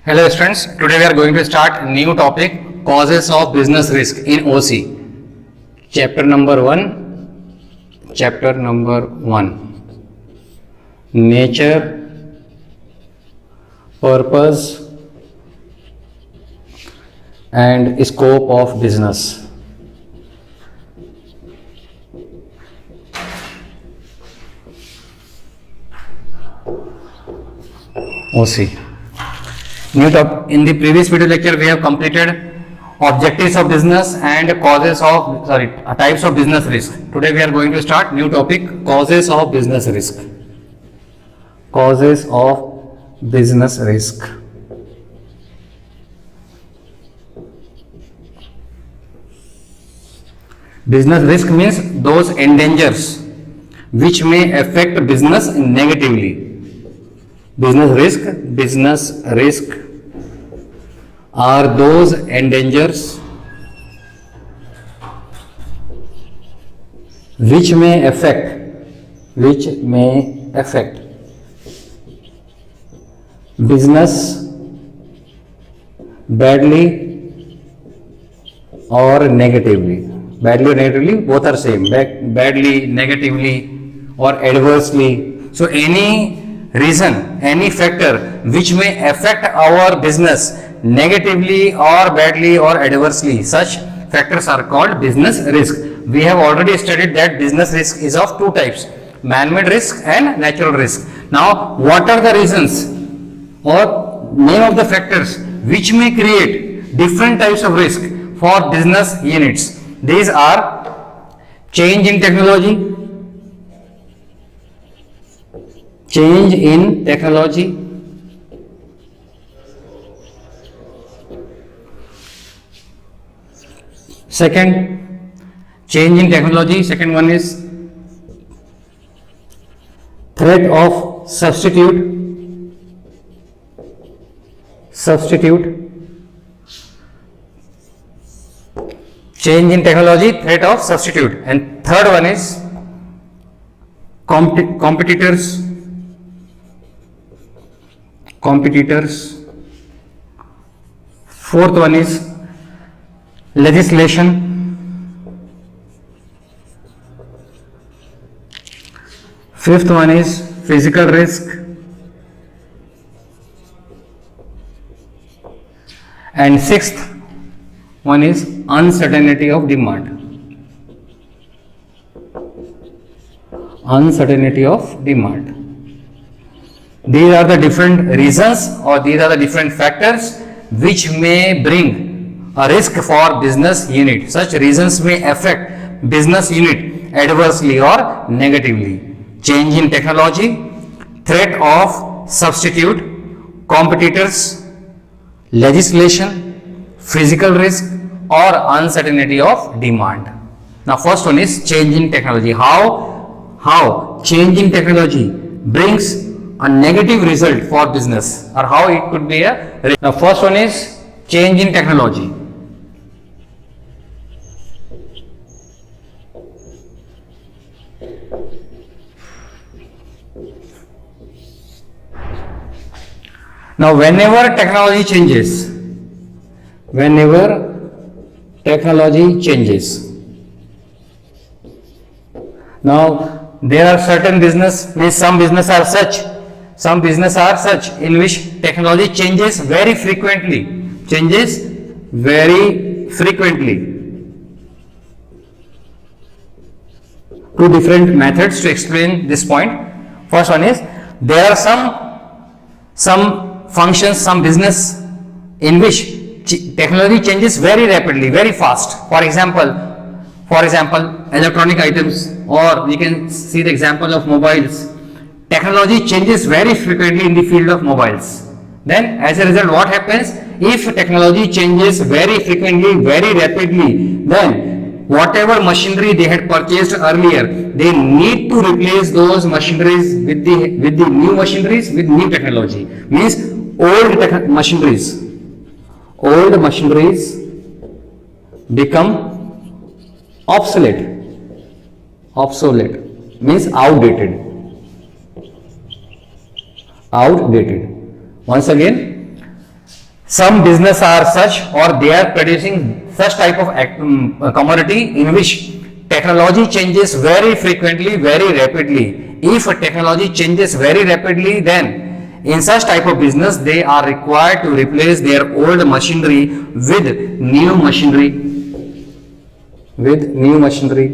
Hello students, today we are going to start new topic causes of business risk in OC. Chapter number 1. Nature, purpose and scope of business. OC. In the previous video lecture, we have completed objectives of business and types of business risk. Today we are going to start new topic, causes of business risk. Causes of business risk. Business risk means those endangers which may affect business negatively. Business risk are those endangers which may affect business badly or negatively. Badly or negatively, both are same. Badly, negatively or adversely. So any reason, any factor which may affect our business negatively or badly or adversely, such factors are called business risk. We have already studied that business risk is of two types, man-made risk and natural risk. Now, what are the reasons or name of the factors which may create different types of risk for business units? These are change in technology, Second, change in technology. Second one is threat of substitute. Change in technology, threat of substitute. And third one is competitors. Fourth one is legislation. Fifth one is physical risk. And sixth one is uncertainty of demand. These are the different reasons or these are the different factors which may bring a risk for business unit. Such reasons may affect business unit adversely or negatively. Change in technology, threat of substitute, competitors, legislation, physical risk or uncertainty of demand. Now first one is change in technology. How change in technology brings a negative result for business, or how it could be a risk. Now first one is change in technology. Now whenever technology changes, now there are certain some business are such in which technology changes very frequently. Two different methods to explain this point. First one is there are some functions, some business in which technology changes very rapidly, very fast. For example, electronic items, or we can see the example of mobiles. Technology changes very frequently in the field of mobiles. Then as a result, what happens? If technology changes very frequently, very rapidly, then whatever machinery they had purchased earlier, they need to replace those machineries with the new machineries with new technology. Means old machineries become obsolete. Means outdated. Once again, some business are such or they are producing such type of commodity in which technology changes very frequently, very rapidly. If technology changes very rapidly, then in such type of business they are required to replace their old machinery with new machinery. New machinery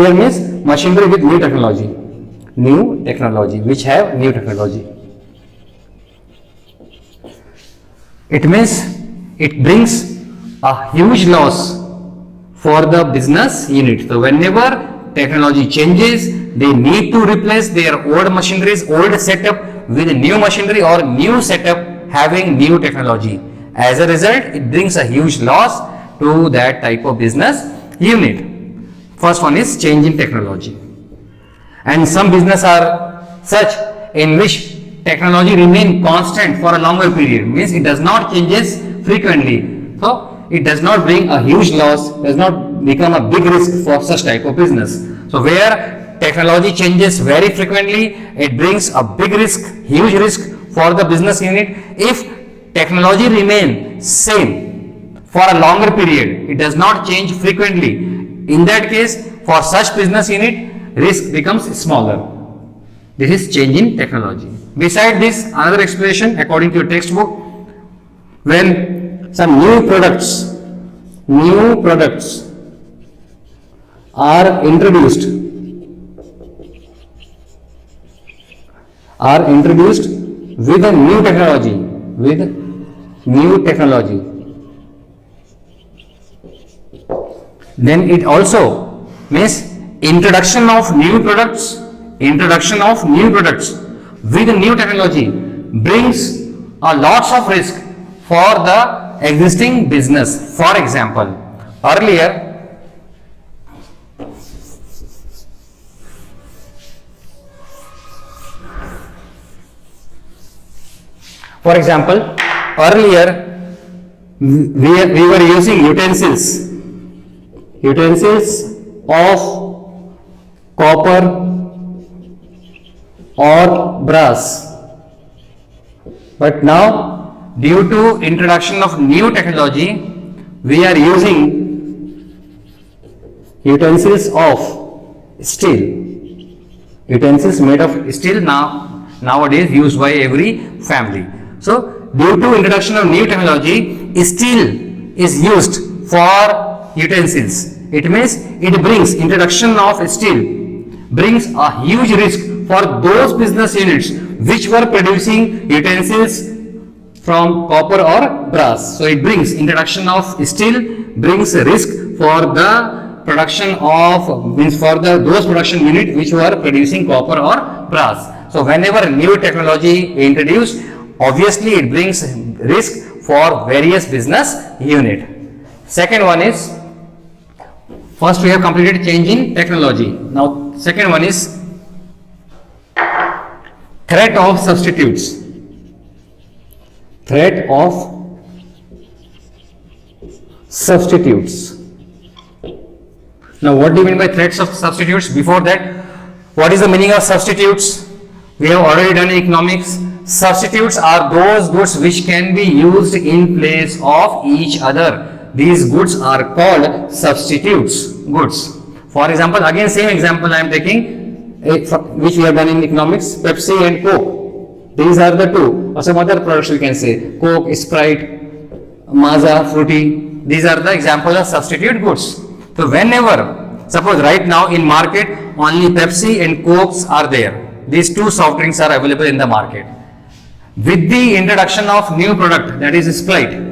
here means machinery with new technology, which have new technology. It means it brings a huge loss for the business unit. So whenever technology changes, they need to replace their old machineries, old setup with new machinery or new setup having new technology. As a result, it brings a huge loss to that type of business unit. First one is change in technology. And some business are such in which technology remain constant for a longer period, means it does not changes frequently. So it does not bring a huge loss, does not become a big risk for such type of business. So where technology changes very frequently, it brings a big risk, huge risk for the business unit. If technology remain same for a longer period, it does not change frequently, in that case for such business unit risk becomes smaller. This is change in technology. Beside this, another explanation according to your textbook, when some new products are introduced with a new technology, then it also means introduction of new products with new technology brings a lots of risk for the existing business. For example, earlier we were using utensils of copper or brass, but now due to introduction of new technology we are using utensils of steel, utensils made of steel nowadays used by every family. So due to introduction of new technology, steel is used for utensils. It means it brings introduction of steel brings a huge risk for those business units which were producing utensils from copper or brass. So it brings introduction of steel brings a risk for the production of those production unit which were producing copper or brass. So whenever new technology introduced, obviously it brings risk for various business unit. Second one is, first we have completed change in technology. Now second one is threat of substitutes. Threat of substitutes. Now what do you mean by threats of substitutes? Before that, what is the meaning of substitutes? We have already done economics. Substitutes are those goods which can be used in place of each other. These goods are called substitutes goods. For example, again same example I am taking, which we have done in economics, Pepsi and Coke. These are the two, or some other products we can say, Coke, Sprite, Maaza, Fruity. These are the examples of substitute goods. So whenever, suppose right now in market only Pepsi and Cokes are there. These two soft drinks are available in the market. With the introduction of new product, that is Sprite.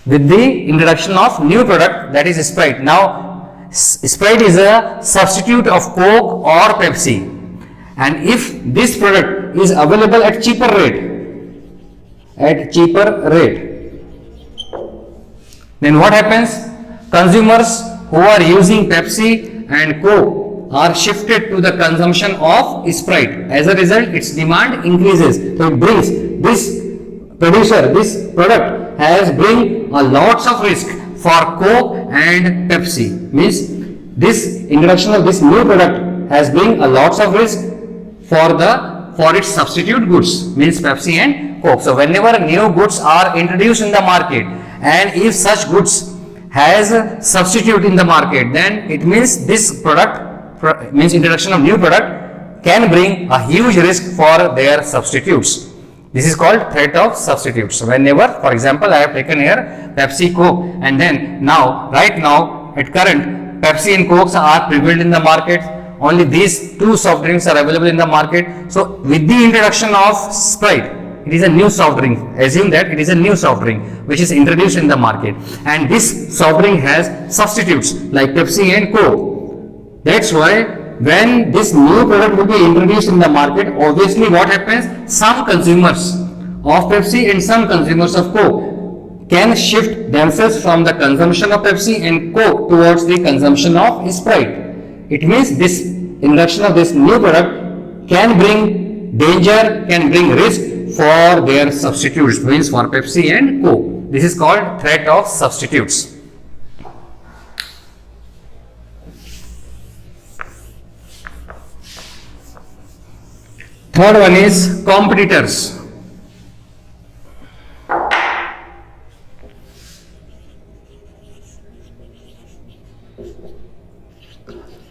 With the introduction of new product, that is Sprite. Now Sprite is a substitute of Coke or Pepsi, and if this product is available at cheaper rate, then what happens? Consumers who are using Pepsi and Coke are shifted to the consumption of Sprite. As a result, its demand increases. So it brings this product has bring a lots of risk for Coke and Pepsi. Means this introduction of this new product has bring a lots of risk for the for its substitute goods, means Pepsi and Coke. So whenever new goods are introduced in the market, and if such goods has a substitute in the market, then it means this product means introduction of new product can bring a huge risk for their substitutes. This is called threat of substitutes. Whenever, for example, I have taken here Pepsi, Coke, and then right now, at current, Pepsi and Cokes are prevalent in the market. Only these two soft drinks are available in the market. So, with the introduction of Sprite, it is a new soft drink. Assume that it is a new soft drink which is introduced in the market, and this soft drink has substitutes like Pepsi and Coke. That's why when this new product will be introduced in the market, obviously what happens? Some consumers of Pepsi and some consumers of Coke can shift themselves from the consumption of Pepsi and Coke towards the consumption of Sprite. It means this introduction of this new product can bring danger, can bring risk for their substitutes, means for Pepsi and Coke. This is called threat of substitutes. Third one is competitors.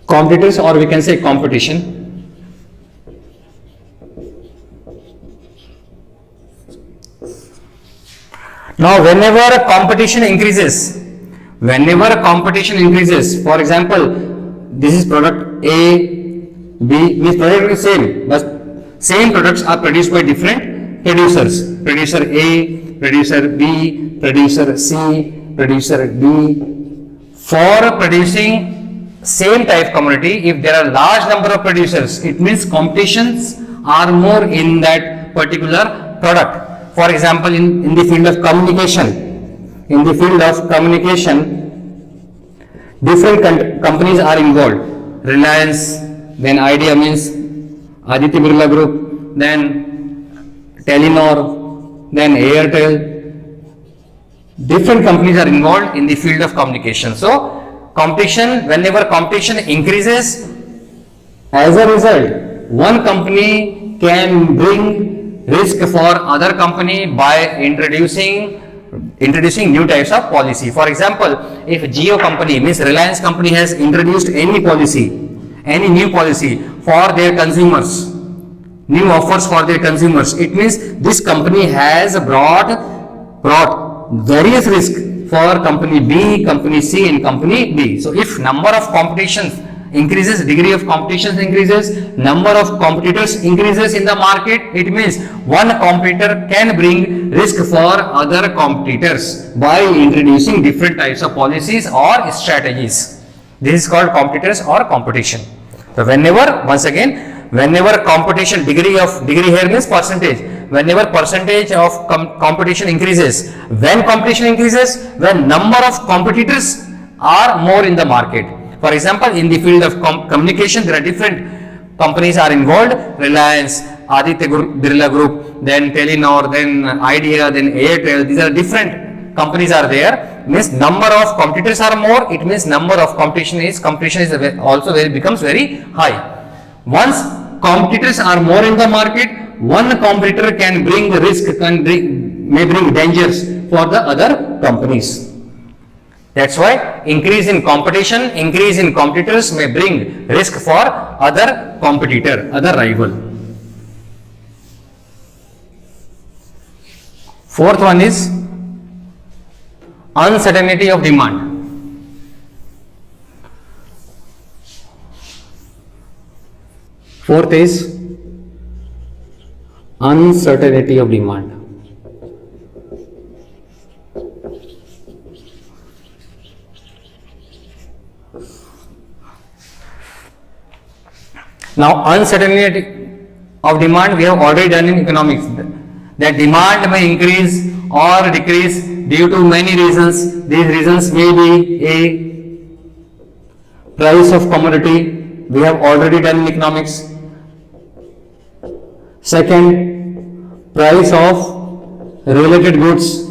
Competitors, or we can say competition. Now, whenever competition increases, for example, this is product A, B, means product is same, but same products are produced by different producers. Producer A, producer B, producer C, producer D. For producing same type commodity, if there are large number of producers, it means competitions are more in that particular product. For example, in the field of communication, different companies are involved. Reliance, then Idea means Aditya Birla Group, then Telenor, then Airtel. Different companies are involved in the field of communication. So, competition, whenever competition increases, as a result, one company can bring risk for other company by introducing new types of policy. For example, if Jio company, means Reliance company, has introduced any new policy for their consumers, new offers for their consumers, it means this company has brought various risks for company B, company C and company D. So if number of competitions increases, degree of competition increases, number of competitors increases in the market, it means one competitor can bring risk for other competitors by introducing different types of policies or strategies. This is called competitors or competition. So whenever competition, degree here means percentage, whenever percentage of competition increases, when competition increases, when number of competitors are more in the market. For example, in the field of communication, there are different companies are involved. Reliance, Aditya Birla Group, then Telenor, then Idea, then Airtel. These are different companies are there. Means number of competitors are more. It means number of competition is also becomes very high. Once competitors are more in the market, one competitor can bring the risk, may bring dangers for the other companies. That's why increase in competition, increase in competitors may bring risk for other competitor, other rival. Fourth one is uncertainty of demand. Fourth is uncertainty of demand. Now, uncertainty of demand we have already done in economics. That demand may increase or decrease due to many reasons. These reasons may be a price of commodity. We have already done in economics. Second, price of related goods.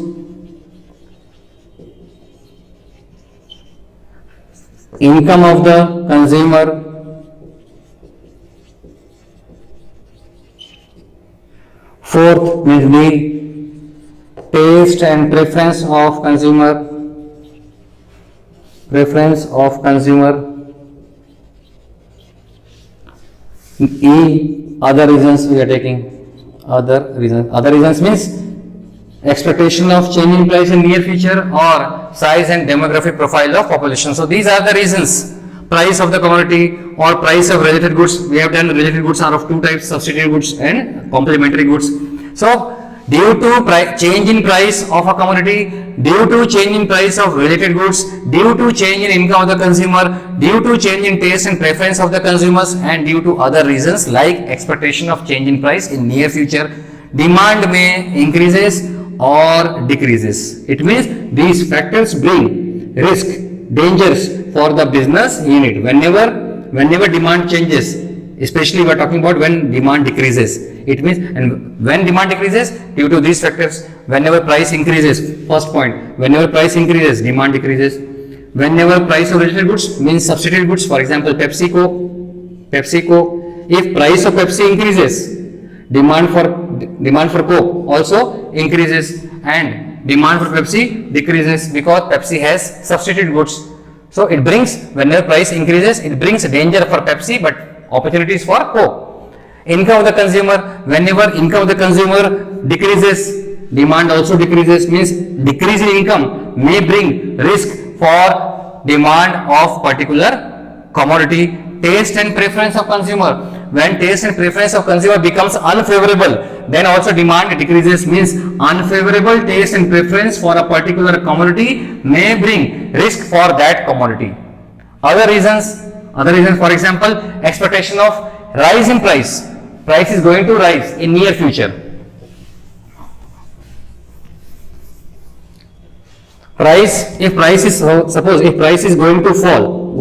Income of the consumer. means the taste and preference of consumer. Preference of consumer. E, other reasons we are taking. Other reasons means expectation of change in price in near future or size and demographic profile of population. So these are the reasons. Price of the commodity or price of related goods. We have done related goods are of two types: substitute goods and complementary goods. So due to change in price of a commodity, due to change in price of related goods, due to change in income of the consumer, due to change in taste and preference of the consumers, and due to other reasons like expectation of change in price in near future, demand may increases or decreases. It means these factors bring risk, dangers for the business unit. Whenever demand changes, especially we are talking about when demand decreases. It means, and when demand decreases, due to these factors, whenever price increases, first point, whenever price increases, demand decreases. Whenever price of related goods means substitute goods, for example, PepsiCo, if price of Pepsi increases, demand for Coke also increases, and demand for Pepsi decreases because Pepsi has substitute goods. So it brings, whenever price increases, it brings danger for Pepsi but opportunities for Coke. Income of the consumer, whenever income of the consumer decreases, demand also decreases, means decrease in income may bring risk for demand of particular commodity. Taste and preference of consumer, when taste and preference of consumer becomes unfavorable, then also demand decreases, means unfavorable taste and preference for a particular commodity may bring risk for that commodity. Other reasons, for example, expectation of rise in price. Price is going to rise in near future. If price is going to fall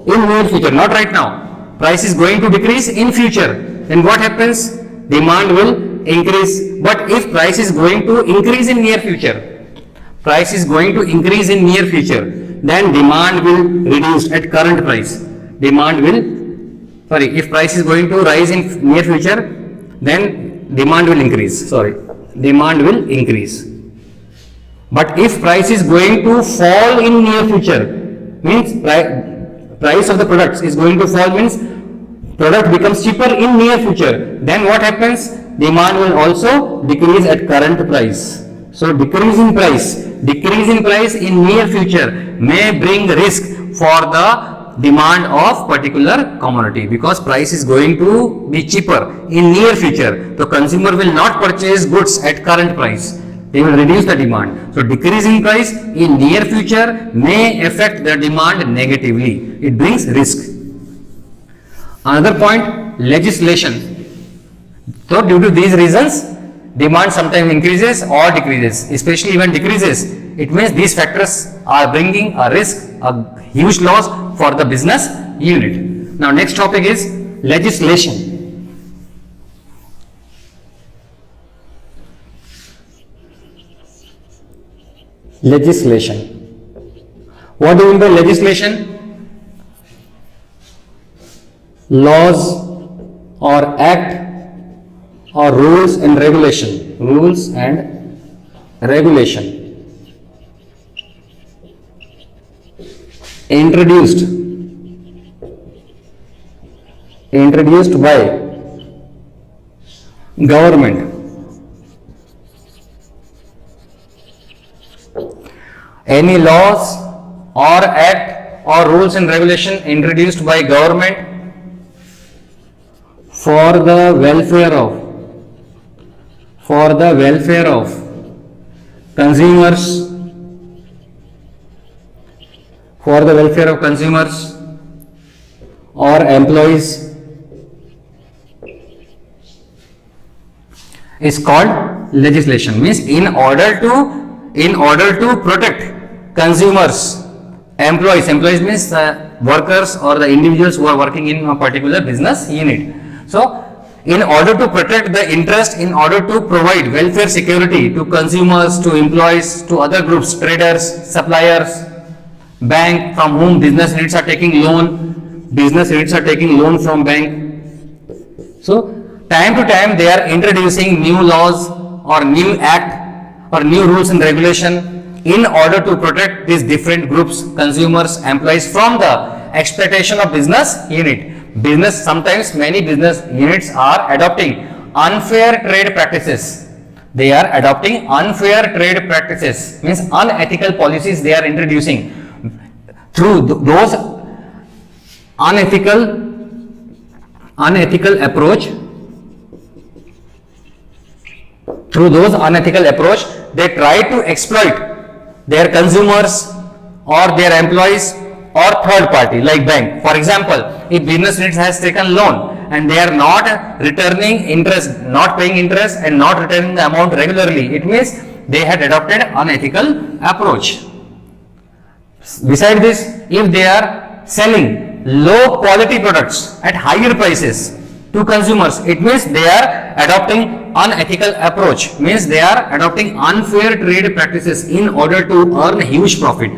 in near future, not right now, price is going to decrease in future, then what happens? Demand will increase. But if price is going to increase in near future, then demand will reduce at current price. If price is going to rise in near future, then demand will increase. But if price is going to fall in near future, means price of the products is going to fall, means product becomes cheaper in near future, then what happens? Demand will also decrease at current price. So decrease in price in near future may bring risk for the demand of particular commodity, because price is going to be cheaper in near future. The consumer will not purchase goods at current price. They will reduce the demand. So decreasing price in near future may affect the demand negatively. It brings risk. Another point, legislation. So due to these reasons, demand sometimes increases or decreases. Especially when decreases, it means these factors are bringing a risk, a huge loss for the business unit. Now next topic is legislation. What do you mean by legislation? Laws or act or rules and regulation. Introduced by government. Any laws or act or rules and regulation introduced by government for the welfare of consumers, or employees is called legislation. Means in order to protect consumers, employees means workers or the individuals who are working in a particular business unit. So in order to protect the interest, in order to provide welfare security to consumers, to employees, to other groups, traders, suppliers, bank from whom business units are taking loan from bank. So time to time they are introducing new laws or new act or new rules and regulation in order to protect these different groups, consumers, employees from the exploitation of business unit. Business, sometimes many business units are adopting unfair trade practices. They are adopting unfair trade practices, means unethical policies they are introducing. Through those unethical approach, they try to exploit their consumers or their employees or third party like bank. For example, if business unit has taken loan and they are not returning interest, not paying interest and not returning the amount regularly, it means they had adopted unethical approach. Besides this, if they are selling low quality products at higher prices to consumers, it means they are adopting unethical approach, means they are adopting unfair trade practices in order to earn huge profit,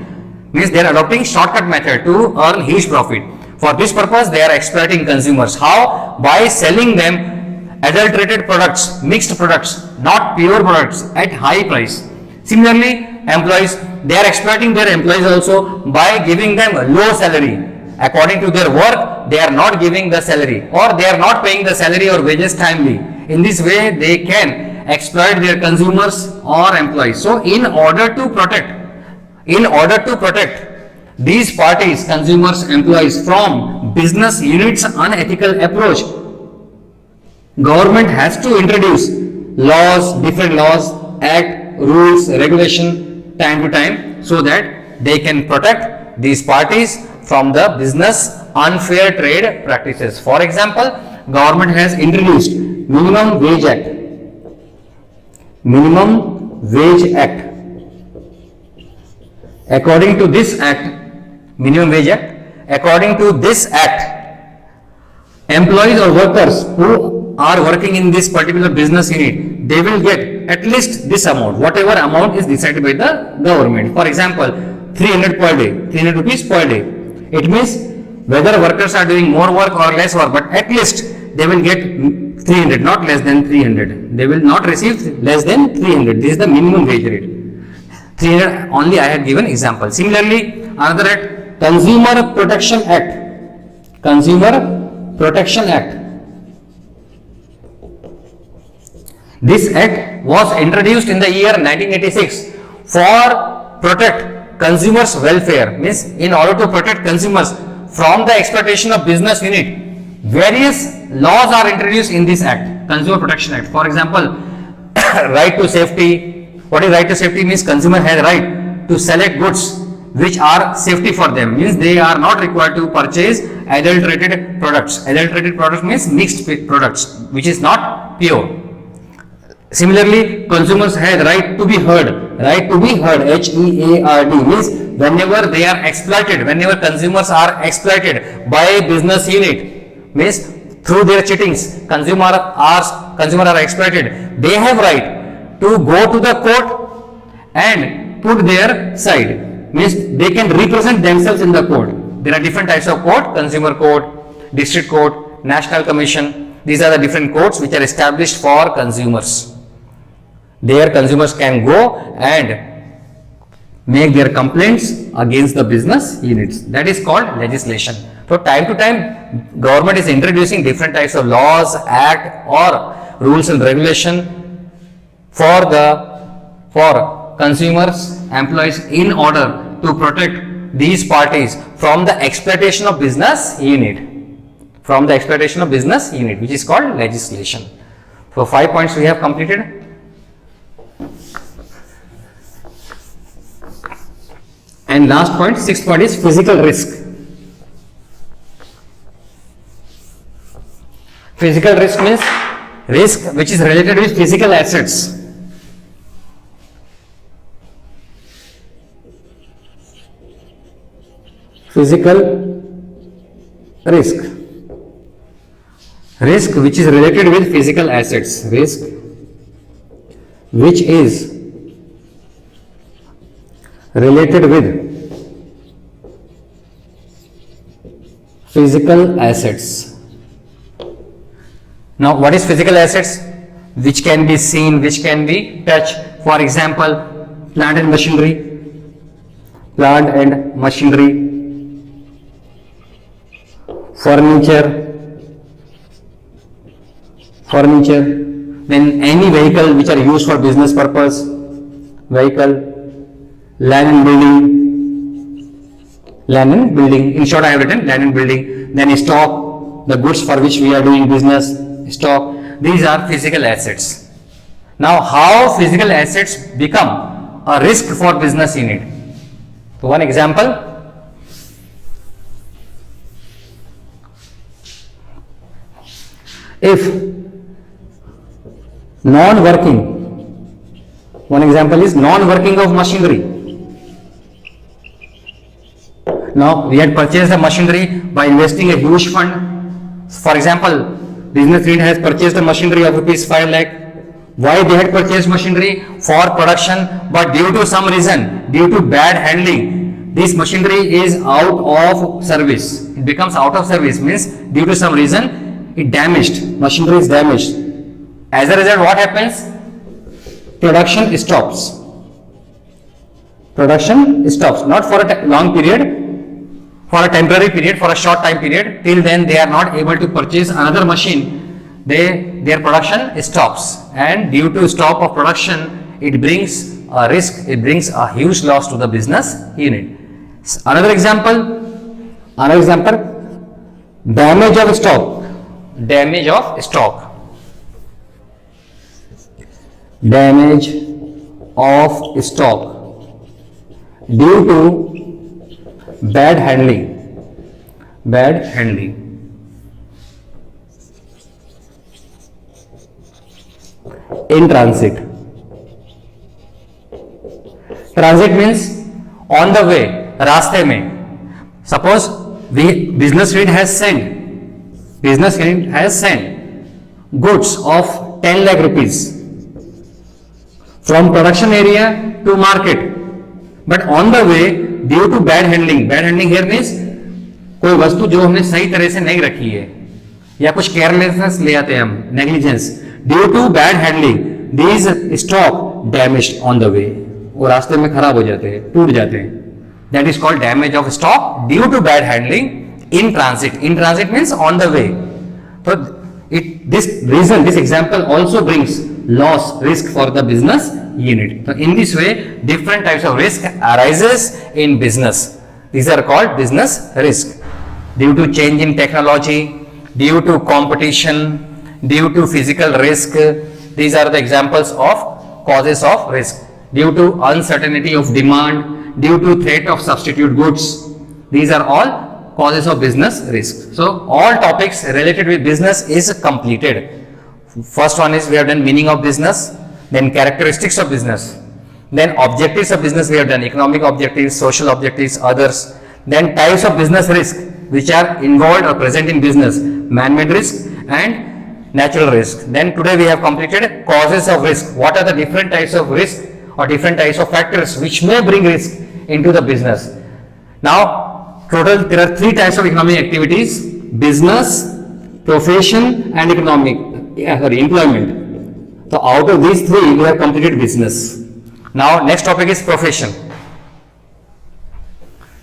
means they are adopting shortcut method to earn huge profit. For this purpose, they are exploiting consumers. How? By selling them adulterated products, mixed products, not pure products at high price. Similarly, employees, they are exploiting their employees also by giving them low salary. According to their work, they are not giving the salary or they are not paying the salary or wages timely. In this way, they can exploit their consumers or employees. So, in order to protect these parties, consumers, employees from business units unethical approach, government has to introduce laws, different laws, act, rules, regulation time to time so that they can protect these parties from the business unfair trade practices. For example, government has introduced Minimum Wage Act. Minimum Wage Act. According to this act, Minimum Wage Act, according to this act, employees or workers who are working in this particular business unit, they will get at least this amount, whatever amount is decided by the government. For example, 300 per day, 300 rupees per day. It means whether workers are doing more work or less work, but at least they will get 300, not less than 300. They will not receive less than 300. This is the minimum wage rate. 300 only I had given example. Similarly, another act, Consumer Protection Act. Consumer Protection Act. This act was introduced in the year 1986 for protect consumers' welfare, means in order to protect consumers from the exploitation of business unit. Various laws are introduced in this act, Consumer Protection Act. For example, right to safety. What is right to safety? Means consumer has right to select goods which are safety for them, means they are not required to purchase adulterated products. Adulterated products means mixed products which is not pure. Similarly, consumers have right to be heard. Right to be heard, HEARD, means whenever they are exploited, whenever consumers are exploited by a business unit, means through their cheatings, consumer are exploited. They have right to go to the court and put their side, means they can represent themselves in the court. There are different types of court: consumer court, district court, national commission. These are the different courts which are established for consumers. There consumers can go and make their complaints against the business units. That is called legislation. So time to time government is introducing different types of laws, act or rules and regulation for consumers, employees, in order to protect these parties from the exploitation of business unit. From the exploitation of business unit, which is called legislation. So 5 points we have completed. And last point, 6th point is physical risk. Physical risk means risk which is related with physical assets. Physical risk. Risk which is related with physical assets. Risk which is related with physical assets. Now, what is physical assets? Which can be seen, which can be touched. For example, plant and machinery, furniture, then any vehicle which are used for business purpose, land and building. In short, I have written land and building. Then stock, the goods for which we are doing business, stock. These are physical assets. Now, how physical assets become a risk for business unit? So, one example. If one example is non-working of machinery. Now, we had purchased the machinery by investing a huge fund. For example, business unit has purchased a machinery of rupees 5 lakh. Why they had purchased machinery? For production, but due to some reason, due to bad handling, this machinery is out of service. It becomes out of service, means due to some reason, it damaged. Machinery is damaged. As a result, what happens? Production stops. Not for a long period, for a temporary period, for a short time period. Till then, they are not able to purchase another machine. Their production stops, and due to stop of production, it brings a risk. It brings a huge loss to the business unit. Another example, damage of stock. Damage of stock due to bad handling. In transit means on the way, रास्ते में. Suppose business unit has sent goods of 10 lakh rupees from production area to market, but on the way, due to bad handling here means कोई वस्तु जो हमने सही तरह से नहीं रखी है, या कुछ केयरलेसनेस ले आते हैं हम, negligence, due to bad handling, these stock damaged on the way, वो रास्ते में खराब हो जाते हैं, टूट जाते हैं. That is called damage of stock due to bad handling in transit means on the way. So this example also brings risk for the business unit. So in this way, different types of risk arises in business. These are called business risk. Due to change in technology, due to competition, due to physical risk, these are the examples of causes of risk. Due to uncertainty of demand, due to threat of substitute goods, these are all causes of business risk. So all topics related with business is completed. First one is we have done meaning of business, then characteristics of business, then objectives of business we have done, economic objectives, social objectives, others, then types of business risk which are involved or present in business, man-made risk and natural risk. Then today we have completed causes of risk. What are the different types of risk or different types of factors which may bring risk into the business? Now total there are three types of economic activities: business, profession and employment. So out of these three we have completed business. Now next topic is profession.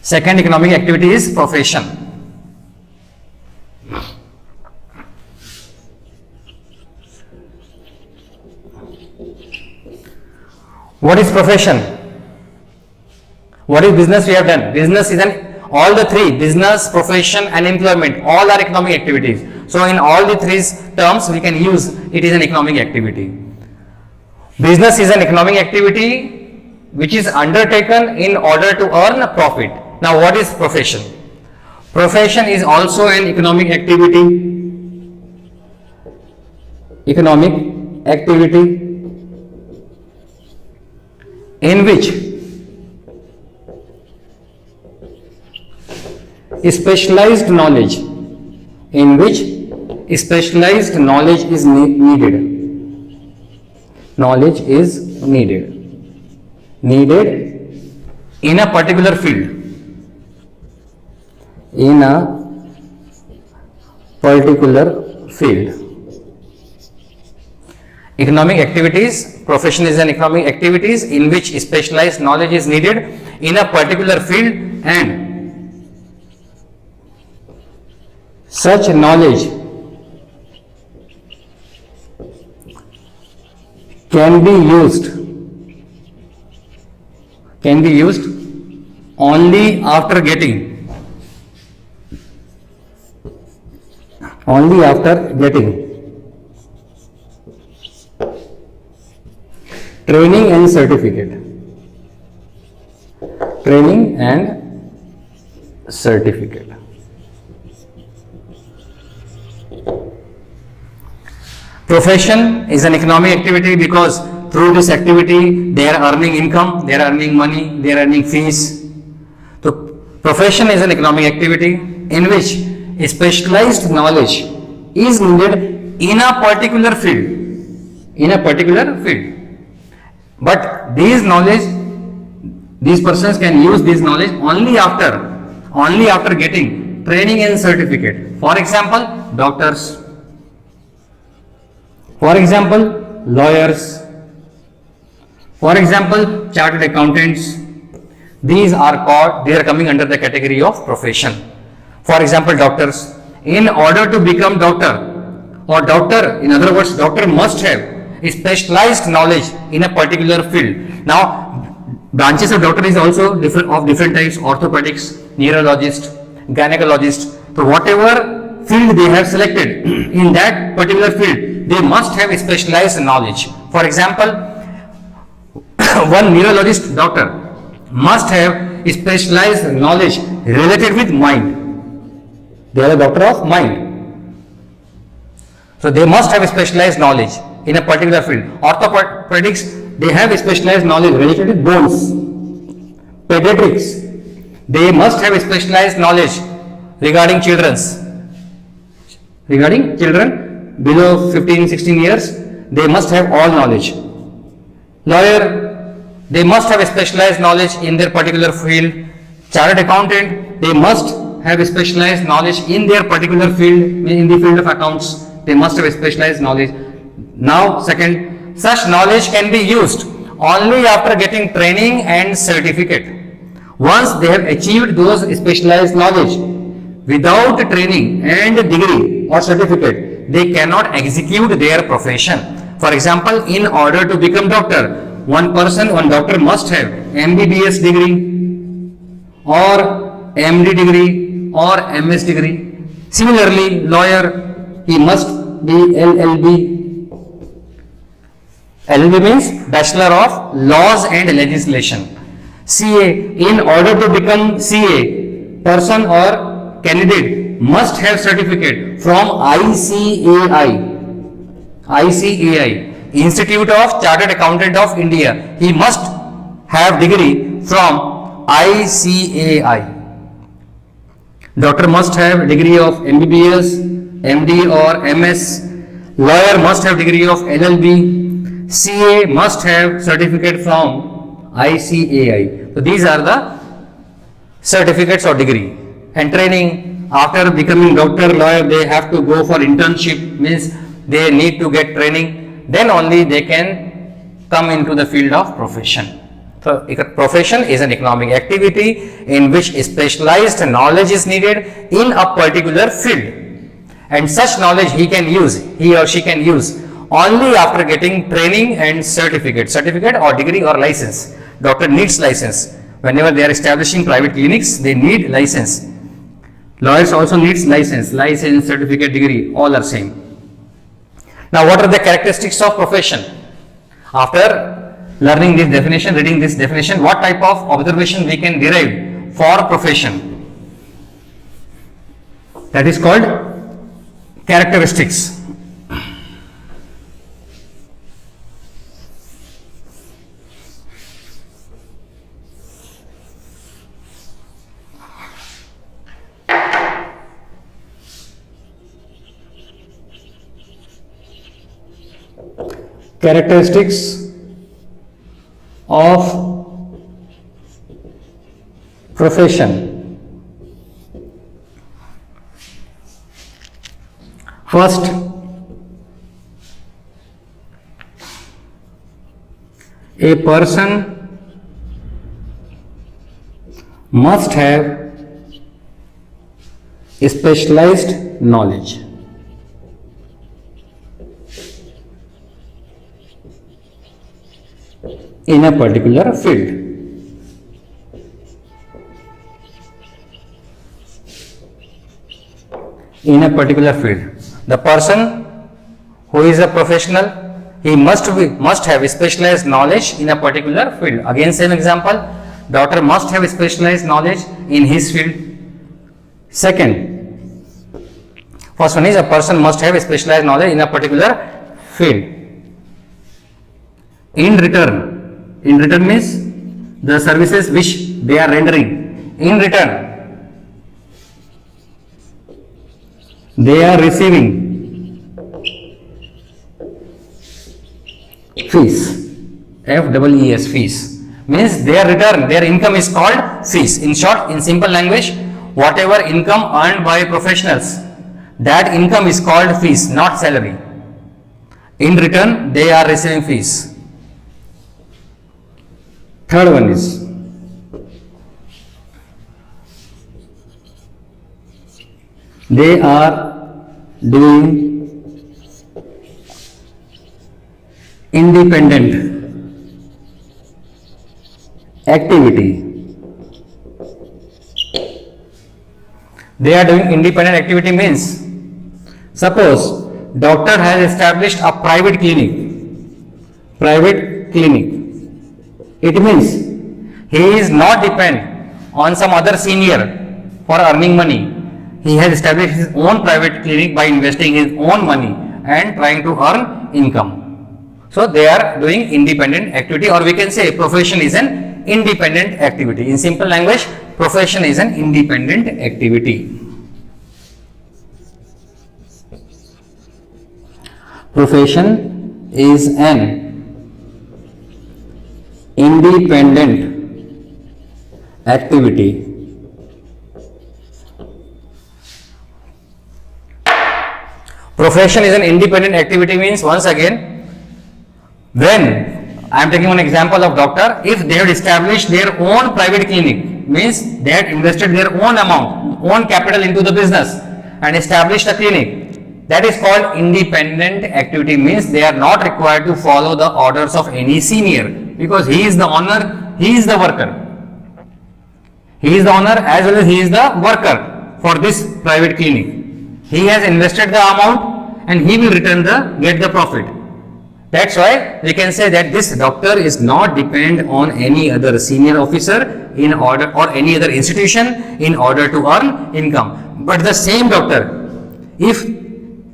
Second economic activity is profession. What is profession? What is business we have done? Business is all the three, business, profession and employment, all are economic activities. So in all the three terms we can use it is an economic activity. Business is an economic activity which is undertaken in order to earn a profit. Now what is profession? Profession is also an economic activity. In which specialized knowledge is needed. Knowledge is needed in a particular field. economic activities. Profession is an economic activities in which specialized knowledge is needed in a particular field, and such knowledge can be used only after getting training and certificate. Profession is an economic activity because through this activity they are earning income, they are earning money, they are earning fees. So profession is an economic activity in which specialized knowledge is needed in a particular field. But these persons can use this knowledge only after getting training and certificate. For example, doctors. For example, lawyers. For example, chartered accountants. They are coming under the category of profession. For example, doctors. In order to become doctor, in other words, doctor must have specialized knowledge in a particular field. Now, branches of doctor is also different types: orthopedics, neurologist, gynecologist. So whatever field they have selected in that particular field, they must have specialized knowledge. For example, one neurologist doctor must have specialized knowledge related with mind. They are a doctor of mind. So they must have specialized knowledge in a particular field. Orthopedics, they have specialized knowledge related with bones. Pediatrics, they must have specialized knowledge regarding children below 15-16 years. They must have all knowledge. Lawyer, they must have specialized knowledge in their particular field. Chartered accountant, they must have specialized knowledge in their particular field. In the field of accounts, they must have specialized knowledge. Now, second, such knowledge can be used only after getting training and certificate. Once they have achieved those specialized knowledge, without training and degree or certificate, they cannot execute their profession. For example, in order to become doctor, one doctor must have MBBS degree or MD degree or MS degree. Similarly, lawyer, he must be LLB. LLB means Bachelor of Laws and Legislation. CA, in order to become CA, person or candidate must have certificate from ICAI, Institute of Chartered Accountant of India. He must have degree from ICAI. Doctor must have degree of MBBS, MD or MS. Lawyer must have degree of LLB. CA must have certificate from ICAI. So these are the certificates or degree. And training, after becoming doctor, lawyer, they have to go for internship, means they need to get training, then only they can come into the field of profession. So profession is an economic activity in which specialized knowledge is needed in a particular field, and such knowledge he or she can use only after getting training and certificate or degree or license. Doctor needs license. Whenever they are establishing private clinics, they need license. Lawyers also needs license, certificate, degree, all are same. Now, what are the characteristics of profession? After learning this definition, reading this definition, what type of observation we can derive for profession? That is called characteristics. Characteristics of profession. First, A person must have specialized knowledge. In a particular field. In a particular field. The person who is a professional, he must have specialized knowledge in a particular field. Again, same example, doctor must have specialized knowledge in his field. Second, first one is a person must have specialized knowledge in a particular field. In return means the services which they are rendering. In return, they are receiving fees. FEES, fees. Means their return, their income is called fees. In short, in simple language, whatever income earned by professionals, that income is called fees, not salary. In return, they are receiving fees. Third one is they are doing independent activity. They are doing independent activity means, suppose doctor has established a private clinic. It means he is not dependent on some other senior for earning money. He has established his own private clinic by investing his own money and trying to earn income. So they are doing independent activity, or we can say profession is an independent activity. In simple language, profession is an independent activity. Profession is an independent activity. Profession is an independent activity means, once again, when I am taking one example of doctor, if they have established their own private clinic, means they had invested their own amount, own capital into the business and established a clinic, that is called independent activity. Means they are not required to follow the orders of any senior, because he is the owner, he is the worker. He is the owner as well as he is the worker for this private clinic. He has invested the amount and he will get the profit. That's why we can say that this doctor is not dependent on any other senior officer in order, or any other institution in order to earn income. But the same doctor, if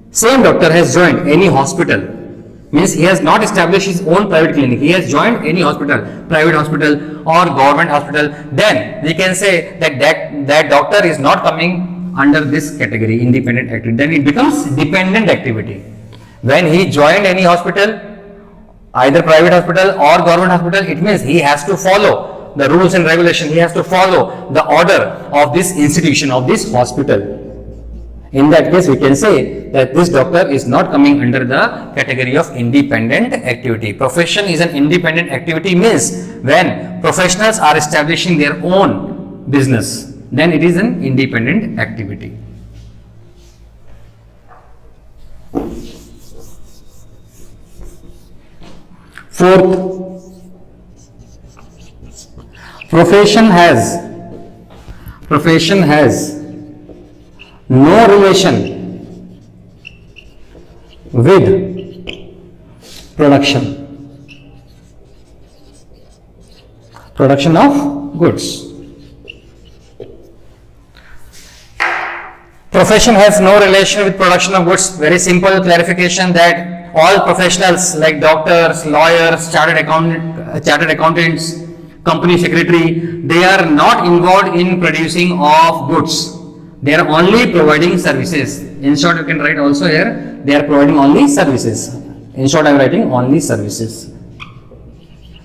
same doctor has joined any hospital, means he has not established his own private clinic, he has joined any hospital, private hospital or government hospital, then we can say that doctor is not coming under this category, independent activity. Then it becomes dependent activity. When he joined any hospital, either private hospital or government hospital, it means he has to follow the rules and regulations, he has to follow the order of this institution, of this hospital. In that case, we can say that this doctor is not coming under the category of independent activity. Profession is an independent activity means when professionals are establishing their own business, then it is an independent activity. Fourth, profession has no relation with production of goods. Profession has no relation with production of goods. Very simple clarification that all professionals like doctors, lawyers, chartered accountants, company secretary, they are not involved in producing of goods. They are only providing services. In short, you can write also here, they are providing only services. In short, I am writing only services.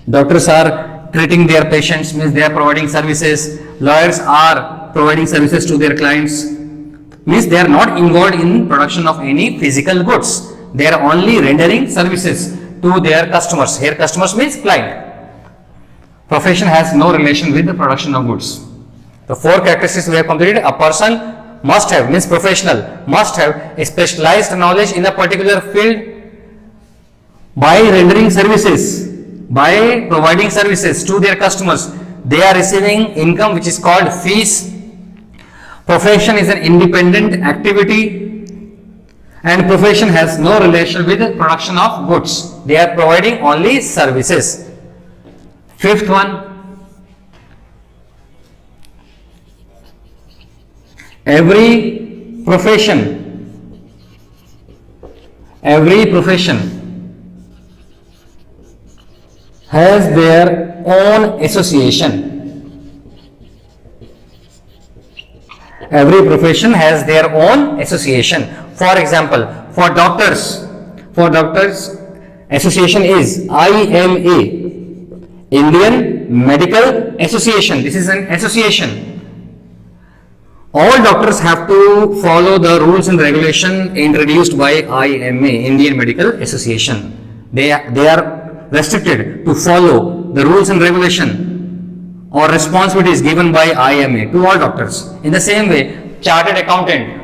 Doctors are treating their patients, means they are providing services. Lawyers are providing services to their clients, means they are not involved in production of any physical goods. They are only rendering services to their customers. Here customers means client. profession has no relation with the production of goods. The four characteristics we have completed. A person must have, means professional, must have a specialized knowledge in a particular field by rendering services, by providing services to their customers. They are receiving income which is called fees. Profession is an independent activity, and profession has no relation with the production of goods. They are providing only services. Fifth one, every profession has their own association. Every profession has their own association. For example, for doctors association is IMA, Indian Medical Association. This is an association. All doctors have to follow the rules and regulation introduced by IMA, Indian Medical Association. They are restricted to follow the rules and regulation or responsibilities given by IMA to all doctors. In the same way, chartered accountant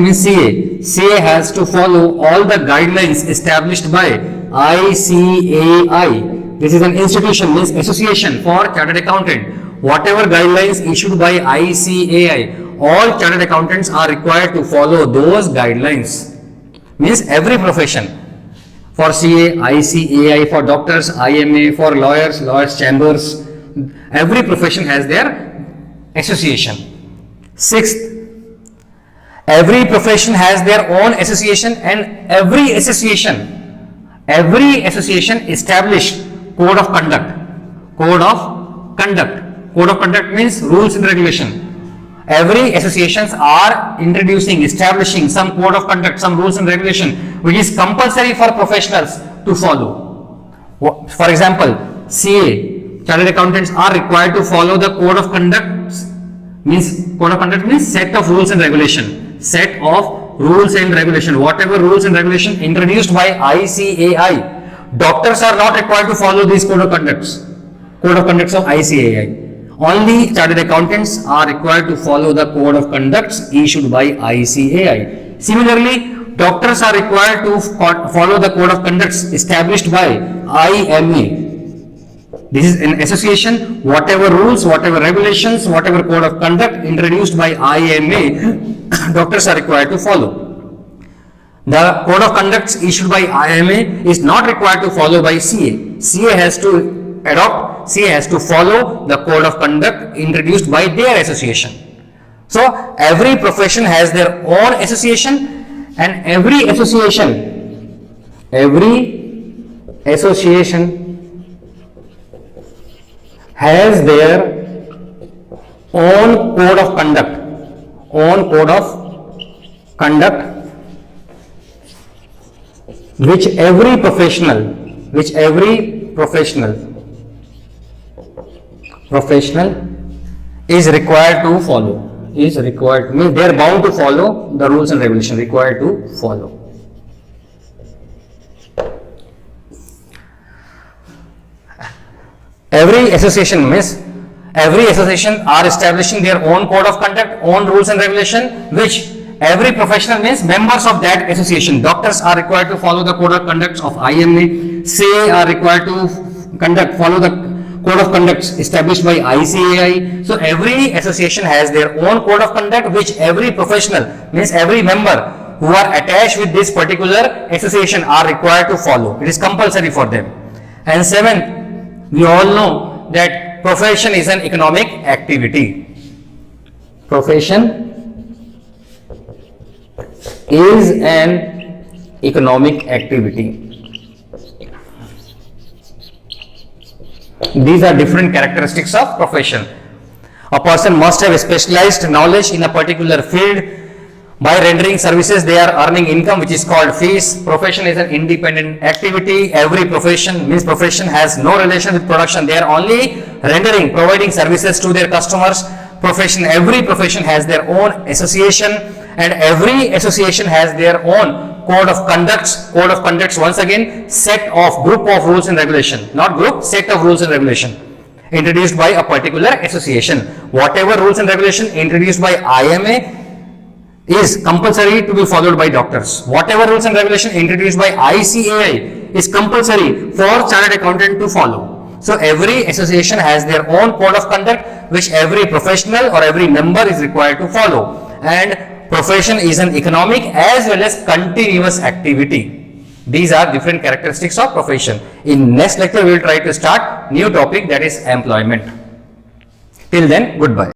means CA. CA has to follow all the guidelines established by ICAI. This is an institution, means association for chartered accountant. Whatever guidelines issued by ICAI, all chartered accountants are required to follow those guidelines. Means every profession. For CA, ICAI, for doctors, IMA, for lawyers, lawyers chambers, every profession has their association. Sixth, every profession has their own association, and every association established code of conduct. Code of conduct means rules and regulation. Every associations are establishing some code of conduct, some rules and regulation, which is compulsory for professionals to follow. For example, CA, chartered accountants are required to follow the code of conduct. Code of conduct means set of rules and regulation. Set of rules and regulation. Whatever rules and regulation introduced by ICAI, doctors are not required to follow these code of conducts. Code of conducts of ICAI. Only chartered accountants are required to follow the code of conducts issued by ICAI. Similarly, doctors are required to follow the code of conducts established by IMA. This is an association. Whatever rules, whatever regulations, whatever code of conduct introduced by IMA, doctors are required to follow. The code of conducts issued by IMA is not required to follow by CA. CA has to follow the code of conduct introduced by their association. So every profession has their own association, and every association has their own code of conduct, which every professional is required to follow. Means they are bound to follow the rules and regulations, required to follow. Every association are establishing their own code of conduct, own rules and regulation, which every professional means members of that association. Doctors are required to follow the code of conduct of IMA. CA are required to follow the code of conducts established by ICAI. So every association has their own code of conduct, which every professional means every member who are attached with this particular association are required to follow. It is compulsory for them. And seventh, we all know that profession is an economic activity. Profession is an economic activity. These are different characteristics of profession. A person must have a specialized knowledge in a particular field. By rendering services, they are earning income, which is called fees. Profession is an independent activity. Every profession has no relation with production. They are only providing services to their customers. Every profession has their own association, and every association has their own code of conducts once again, set of group of rules and regulation, not group, set of rules and regulation introduced by a particular association. Whatever rules and regulation introduced by IMA is compulsory to be followed by doctors. Whatever rules and regulation introduced by ICAI is compulsory for chartered accountant to follow. So every association has their own code of conduct which every professional or every member is required to follow. And profession is an economic as well as continuous activity. These are different characteristics of profession. In next lecture we will try to start new topic, that is employment. Till then, goodbye.